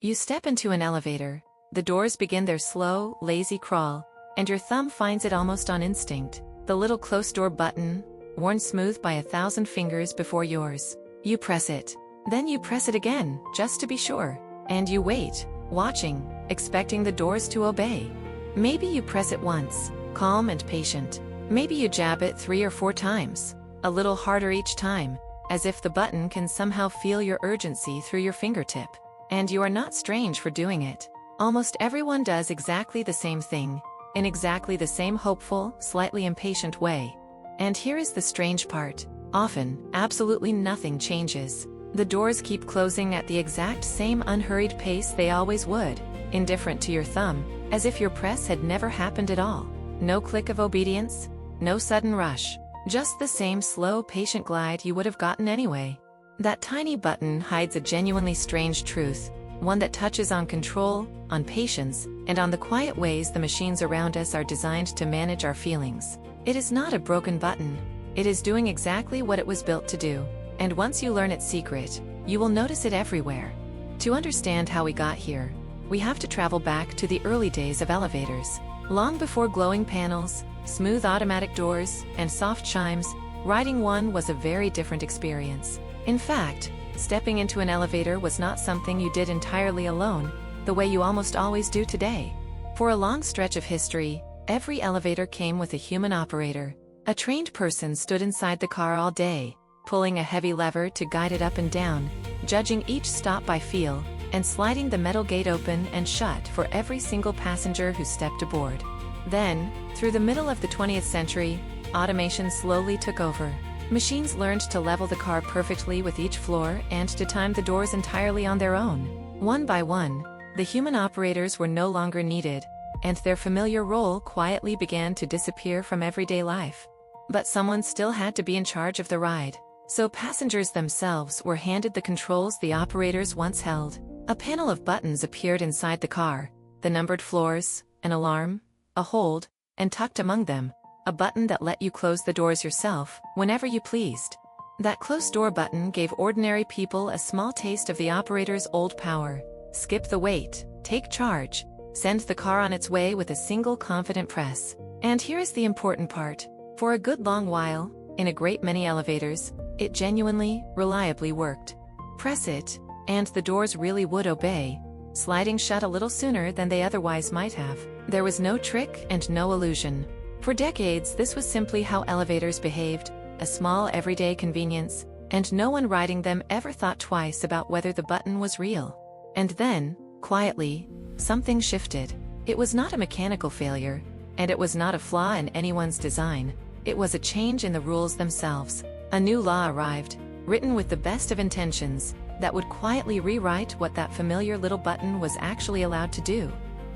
You step into an elevator, the doors begin their slow, lazy crawl, and your thumb finds it almost on instinct. The little close door button, worn smooth by 1,000 fingers before yours. You press it. Then you press it again, just to be sure. And you wait, watching, expecting the doors to obey. Maybe you press it once, calm and patient. Maybe you jab it 3 or 4 times, a little harder each time, as if the button can somehow feel your urgency through your fingertip. And you are not strange for doing it. Almost everyone does exactly the same thing, in exactly the same hopeful, slightly impatient way. And here is the strange part. Often, absolutely nothing changes. The doors keep closing at the exact same unhurried pace they always would, indifferent to your thumb, as if your press had never happened at all. No click of obedience, no sudden rush, just the same slow, patient glide you would have gotten anyway. That tiny button hides a genuinely strange truth, one that touches on control, on patience, and on the quiet ways the machines around us are designed to manage our feelings. It is not a broken button. It is doing exactly what it was built to do. And once you learn its secret, you will notice it everywhere. To understand how we got here, we have to travel back to the early days of elevators. Long before glowing panels, smooth automatic doors, and soft chimes, riding one was a very different experience. In fact, stepping into an elevator was not something you did entirely alone, the way you almost always do today. For a long stretch of history, every elevator came with a human operator. A trained person stood inside the car all day, pulling a heavy lever to guide it up and down, judging each stop by feel, and sliding the metal gate open and shut for every single passenger who stepped aboard. Then, through the middle of the 20th century, automation slowly took over. Machines learned to level the car perfectly with each floor and to time the doors entirely on their own. One by one, the human operators were no longer needed, and their familiar role quietly began to disappear from everyday life. But someone still had to be in charge of the ride, so passengers themselves were handed the controls the operators once held. A panel of buttons appeared inside the car, the numbered floors, an alarm, a hold, and tucked among them, a button that let you close the doors yourself, whenever you pleased. That close door button gave ordinary people a small taste of the operator's old power. Skip the wait, take charge, send the car on its way with a single confident press. And here is the important part. For a good long while, in a great many elevators, it genuinely, reliably worked. Press it, and the doors really would obey, sliding shut a little sooner than they otherwise might have. There was no trick and no illusion. For decades, this was simply how elevators behaved, a small everyday convenience, and no one riding them ever thought twice about whether the button was real. And then, quietly, something shifted. It was not a mechanical failure, and it was not a flaw in anyone's design. It was a change in the rules themselves. A new law arrived, written with the best of intentions, that would quietly rewrite what that familiar little button was actually allowed to do.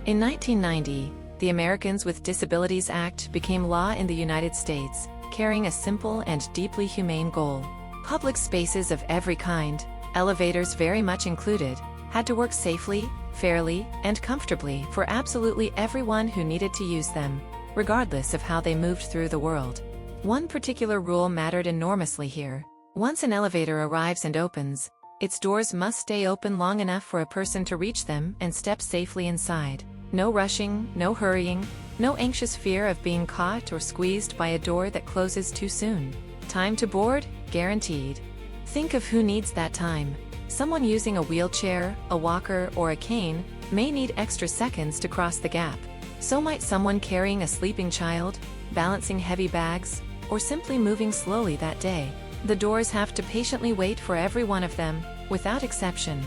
In 1990, the Americans with Disabilities Act became law in the United States, carrying a simple and deeply humane goal. Public spaces of every kind, elevators very much included, had to work safely, fairly, and comfortably for absolutely everyone who needed to use them, regardless of how they moved through the world. One particular rule mattered enormously here. Once an elevator arrives and opens, its doors must stay open long enough for a person to reach them and step safely inside. No rushing, no hurrying, no anxious fear of being caught or squeezed by a door that closes too soon. Time to board, guaranteed. Think of who needs that time. Someone using a wheelchair, a walker, or a cane may need extra seconds to cross the gap. So might someone carrying a sleeping child, balancing heavy bags, or simply moving slowly that day. The doors have to patiently wait for every one of them, without exception.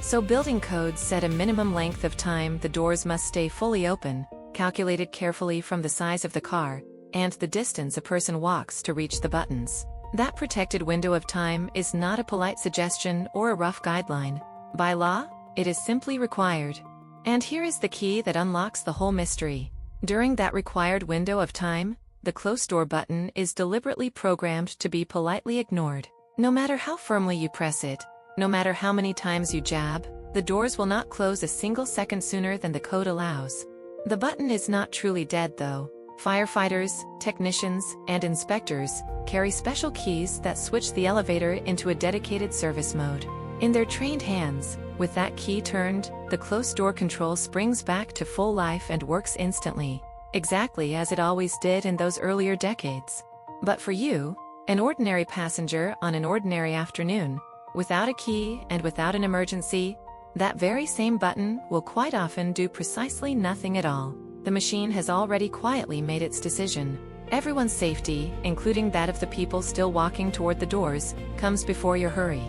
So building codes set a minimum length of time the doors must stay fully open, calculated carefully from the size of the car, and the distance a person walks to reach the buttons. That protected window of time is not a polite suggestion or a rough guideline. By law, it is simply required. And here is the key that unlocks the whole mystery. During that required window of time, the close door button is deliberately programmed to be politely ignored. No matter how firmly you press it, no matter how many times you jab, the doors will not close a single second sooner than the code allows. The button is not truly dead though. Firefighters, technicians, and inspectors carry special keys that switch the elevator into a dedicated service mode. In their trained hands, with that key turned, the closed door control springs back to full life and works instantly, exactly as it always did in those earlier decades. But for you, an ordinary passenger on an ordinary afternoon, without a key and without an emergency, that very same button will quite often do precisely nothing at all. The machine has already quietly made its decision. Everyone's safety, including that of the people still walking toward the doors, comes before your hurry.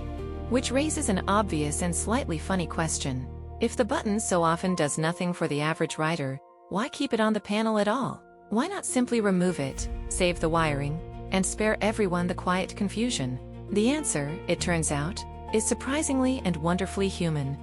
Which raises an obvious and slightly funny question. If the button so often does nothing for the average rider, why keep it on the panel at all? Why not simply remove it, save the wiring, and spare everyone the quiet confusion? The answer, it turns out, is surprisingly and wonderfully human.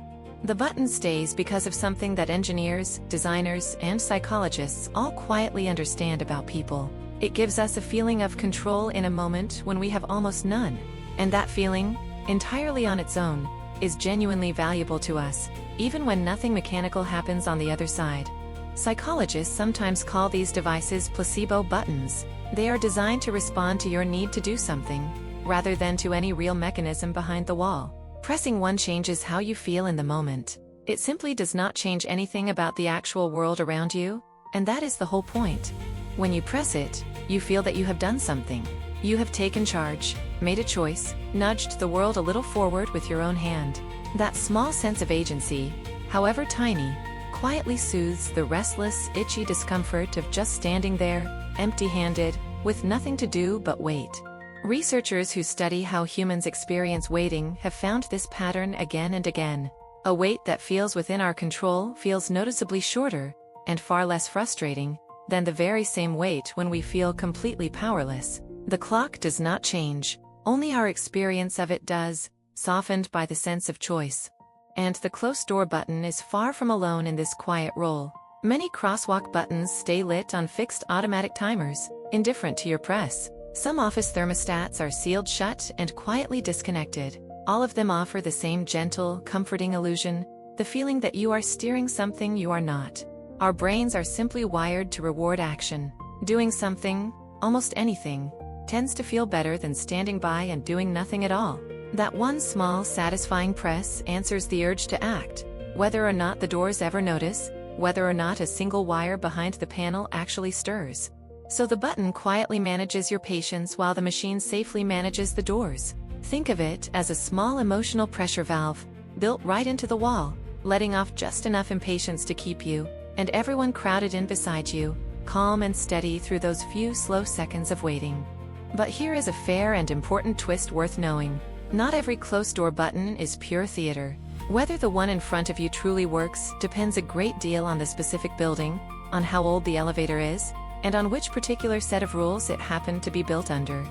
The button stays because of something that engineers, designers, and psychologists all quietly understand about people. It gives us a feeling of control in a moment when we have almost none. And that feeling, entirely on its own, is genuinely valuable to us, even when nothing mechanical happens on the other side. Psychologists sometimes call these devices placebo buttons. They are designed to respond to your need to do something, rather than to any real mechanism behind the wall. Pressing one changes how you feel in the moment. It simply does not change anything about the actual world around you, and that is the whole point. When you press it, you feel that you have done something. You have taken charge, made a choice, nudged the world a little forward with your own hand. That small sense of agency, however tiny, quietly soothes the restless, itchy discomfort of just standing there, empty-handed, with nothing to do but wait. Researchers who study how humans experience waiting have found this pattern again and again. A wait that feels within our control feels noticeably shorter, and far less frustrating, than the very same wait when we feel completely powerless. The clock does not change, only our experience of it does, softened by the sense of choice. And the close door button is far from alone in this quiet role. Many crosswalk buttons stay lit on fixed automatic timers, indifferent to your press. Some office thermostats are sealed shut and quietly disconnected. All of them offer the same gentle, comforting illusion, the feeling that you are steering something you are not. Our brains are simply wired to reward action. Doing something, almost anything, tends to feel better than standing by and doing nothing at all. That one small, satisfying press answers the urge to act, whether or not the doors ever notice, whether or not a single wire behind the panel actually stirs. So the button quietly manages your patience while the machine safely manages the doors. Think of it as a small emotional pressure valve, built right into the wall, letting off just enough impatience to keep you, and everyone crowded in beside you, calm and steady through those few slow seconds of waiting. But here is a fair and important twist worth knowing. Not every closed door button is pure theater. Whether the one in front of you truly works depends a great deal on the specific building, on how old the elevator is, and on which particular set of rules it happened to be built under.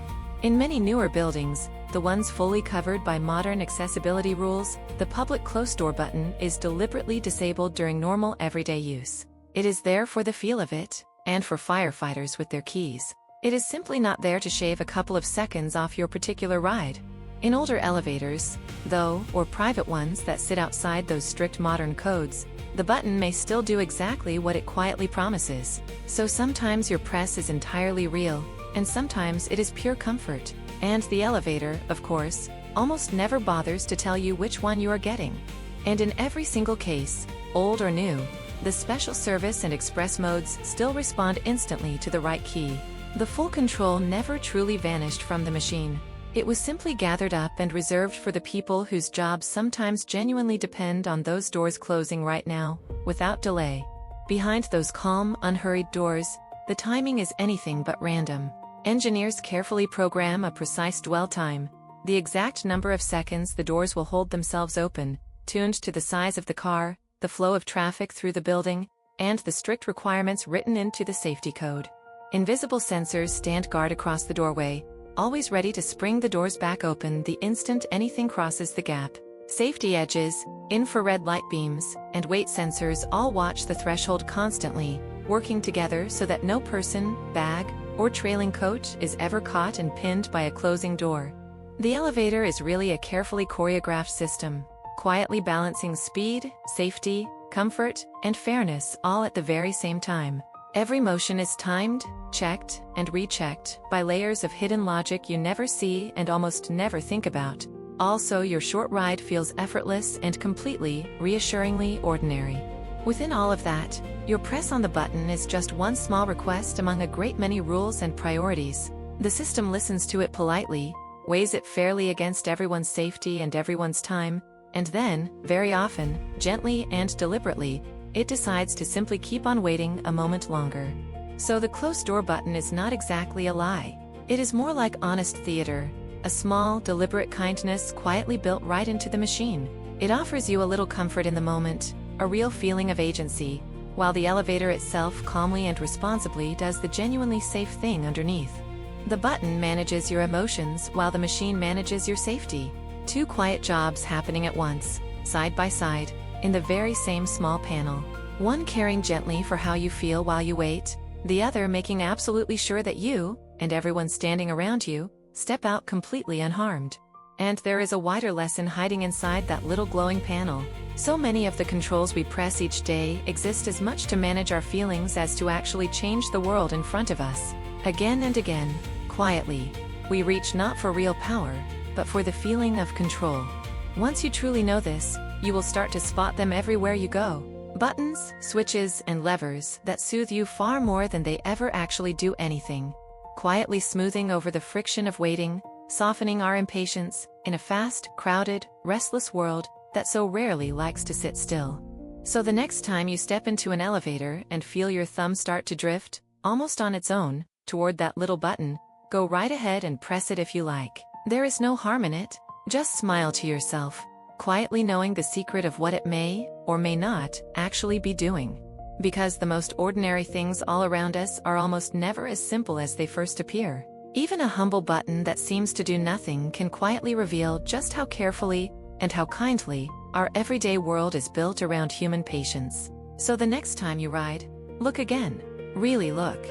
In many newer buildings, the ones fully covered by modern accessibility rules, the public closed door button is deliberately disabled during normal everyday use. It is there for the feel of it, and for firefighters with their keys. It is simply not there to shave a couple of seconds off your particular ride. In older elevators, though, or private ones that sit outside those strict modern codes, the button may still do exactly what it quietly promises. So sometimes your press is entirely real, and sometimes it is pure comfort. And the elevator, of course, almost never bothers to tell you which one you are getting. And in every single case, old or new, the special service and express modes still respond instantly to the right key. The full control never truly vanished from the machine. It was simply gathered up and reserved for the people whose jobs sometimes genuinely depend on those doors closing right now, without delay. Behind those calm, unhurried doors, the timing is anything but random. Engineers carefully program a precise dwell time, the exact number of seconds the doors will hold themselves open, tuned to the size of the car, the flow of traffic through the building, and the strict requirements written into the safety code. Invisible sensors stand guard across the doorway, always ready to spring the doors back open the instant anything crosses the gap. Safety edges, infrared light beams, and weight sensors all watch the threshold constantly, working together so that no person, bag, or trailing coat is ever caught and pinned by a closing door. The elevator is really a carefully choreographed system, quietly balancing speed, safety, comfort, and fairness all at the very same time. Every motion is timed, checked, and rechecked by layers of hidden logic you never see and almost never think about. Also, your short ride feels effortless and completely, reassuringly ordinary. Within all of that, your press on the button is just one small request among a great many rules and priorities. The system listens to it politely, weighs it fairly against everyone's safety and everyone's time, and then, very often, gently and deliberately, it decides to simply keep on waiting a moment longer. So the close door button is not exactly a lie. It is more like honest theater, a small, deliberate kindness quietly built right into the machine. It offers you a little comfort in the moment, a real feeling of agency, while the elevator itself calmly and responsibly does the genuinely safe thing underneath. The button manages your emotions while the machine manages your safety. Two quiet jobs happening at once, side by side, in the very same small panel. One caring gently for how you feel while you wait, the other making absolutely sure that you, and everyone standing around you, step out completely unharmed. And there is a wider lesson hiding inside that little glowing panel. So many of the controls we press each day exist as much to manage our feelings as to actually change the world in front of us. Again and again, quietly, we reach not for real power, but for the feeling of control. Once you truly know this, you will start to spot them everywhere you go. Buttons, switches, and levers that soothe you far more than they ever actually do anything. Quietly smoothing over the friction of waiting, softening our impatience, in a fast, crowded, restless world that so rarely likes to sit still. So the next time you step into an elevator and feel your thumb start to drift, almost on its own, toward that little button, go right ahead and press it if you like. There is no harm in it. Just smile to yourself, quietly knowing the secret of what it may, or may not, actually be doing. Because the most ordinary things all around us are almost never as simple as they first appear. Even a humble button that seems to do nothing can quietly reveal just how carefully, and how kindly, our everyday world is built around human patience. So the next time you ride, look again. Really look.